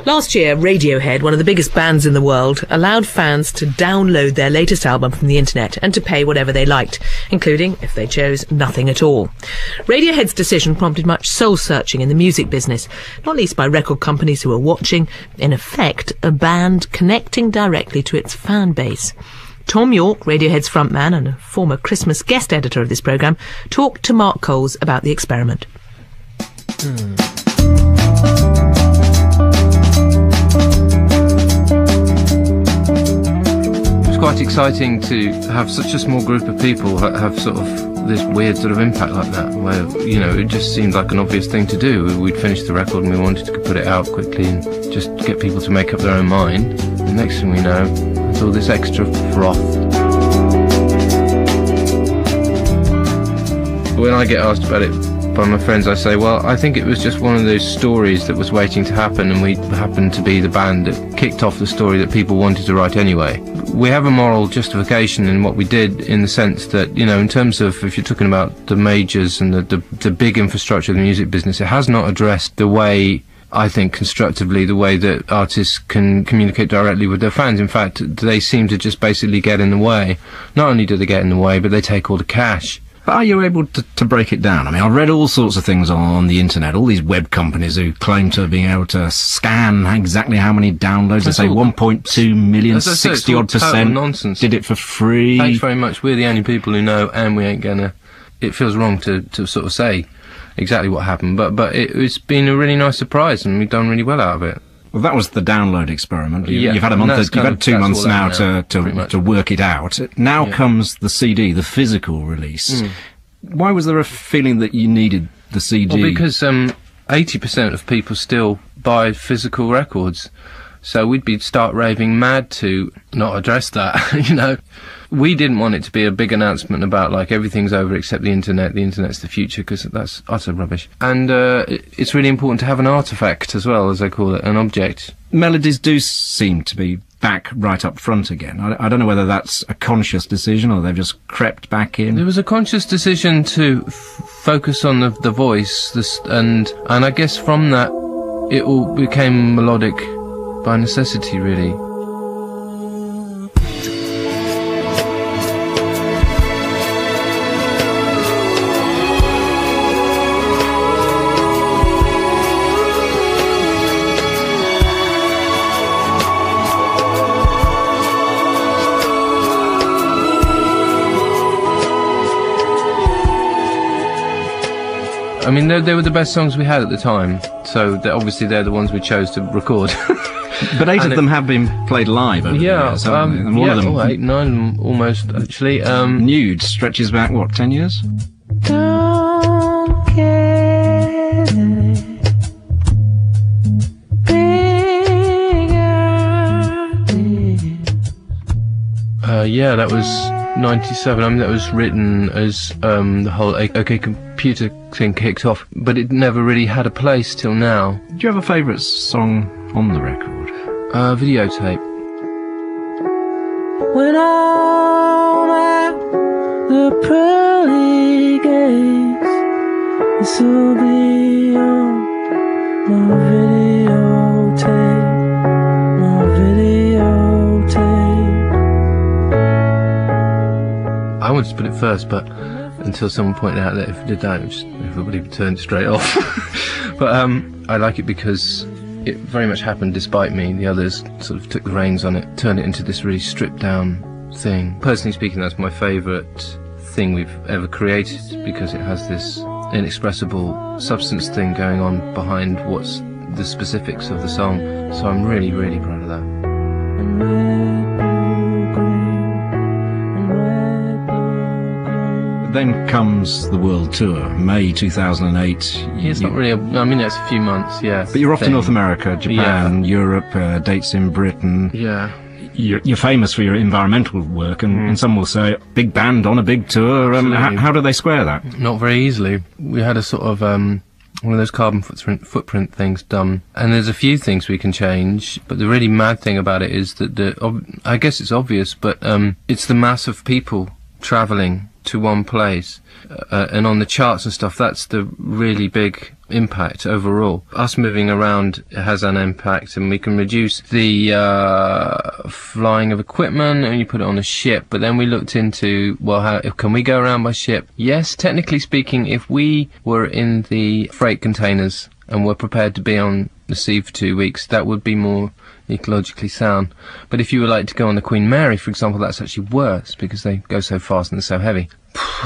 Last year, Radiohead, one of the biggest bands in the world, allowed fans to download their latest album from the internet and to pay whatever they liked, including, if they chose, nothing at all. Radiohead's decision prompted much soul-searching in the music business, not least by record companies who were watching, in effect, a band connecting directly to its fan base. Thom Yorke, Radiohead's frontman and a former Christmas guest editor of this programme, talked to Mark Coles about the experiment. Quite exciting to have such a small group of people have sort of this weird sort of impact like that, where, you know, it just seemed like an obvious thing to do. We'd finished the record and we wanted to put it out quickly and just get people to make up their own mind. The next thing we know, there's all this extra froth. When I get asked about it by my friends, I say, well, I think it was just one of those stories that was waiting to happen, and we happened to be the band that kicked off the story that people wanted to write anyway. We have a moral justification in what we did, in the sense that, you know, in terms of, if you're talking about the majors and the big infrastructure of the music business, it has not addressed the way, I think, constructively, the way that artists can communicate directly with their fans. In fact, they seem to just basically get in the way. Not only do they get in the way, but they take all the cash. But are you able to break it down? I mean, I've read all sorts of things on the internet, all these web companies who claim to being able to scan exactly how many downloads. They say 1.2 million, 60-odd% nonsense. Did it for free. Thanks very much. We're the only people who know, and we ain't gonna... It feels wrong to sort of say exactly what happened, but it's been a really nice surprise, and we've done really well out of it. Well, that was the download experiment. Yeah, you've had a month. You've had 2 months now to work it out. Now comes the CD, the physical release. Why was there a feeling that you needed the CD? Well, because 80% of people still buy physical records, so we'd be start raving mad to not address that. You know, we didn't want it to be a big announcement about, like, everything's over except the internet. The internet's the future, because that's utter rubbish. And it's really important to have an artifact as well, as they call it, an object. Melodies do seem to be back right up front again. I don't know whether that's a conscious decision or they've just crept back in. There was a conscious decision to focus on the voice, and I guess from that it all became melodic by necessity, really. I mean, they were the best songs we had at the time, so obviously they're the ones we chose to record. But 8 of them have been played live over the years, haven't they? And one of them, 8, 9 almost, actually. Nude stretches back, what, 10 years? Don't get yeah, that was 97. I mean, that was written as the whole OK Computer thing kicked off, but it never really had a place till now. Do you have a favourite song on the record? Videotape. When I'm at the pearly gates, this will be on my videotape, my videotape. I wanted to put it first, but until someone pointed out that if it did that, everybody would turn straight off. But I like it because it very much happened despite me. The others sort of took the reins on it, turned it into this really stripped down thing. Personally speaking, that's my favourite thing we've ever created, because it has this inexpressible substance thing going on behind what's the specifics of the song. So I'm really, really proud of that. Then comes the world tour, May 2008. Yeah, it's not really I mean, it's a few months, yeah. But you're off to North America, Japan, Europe, dates in Britain. Yeah. You're famous for your environmental work, and some will say, big band on a big tour. How do they square that? Not very easily. We had a sort of one of those carbon footprint things done, and there's a few things we can change, but the really mad thing about it is that I guess it's obvious, but it's the mass of people travelling to one place, and on the charts and stuff, that's the really big impact overall. Us moving around has an impact, and we can reduce the flying of equipment, and you put it on a ship. But then we looked into, well, how can we go around by ship? Yes, technically speaking, if we were in the freight containers and were prepared to be on the sea for 2 weeks, that would be more ecologically sound. But if you would like to go on the Queen Mary, for example, that's actually worse because they go so fast and they're so heavy.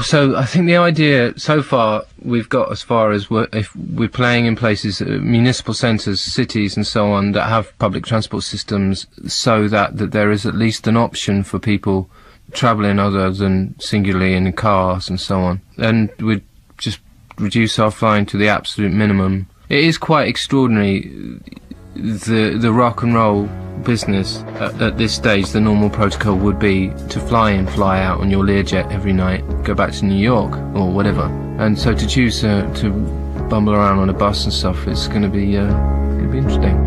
So I think the idea so far we've got as far as if we're playing in places, municipal centres, cities and so on, that have public transport systems, so that there is at least an option for people travelling other than singularly in cars and so on. And we'd just reduce our flying to the absolute minimum. It is quite extraordinary, the rock and roll business at this stage. The normal protocol would be to fly in, fly out on your Learjet every night, go back to New York or whatever. And so to choose to bumble around on a bus and stuff, it's going to be interesting.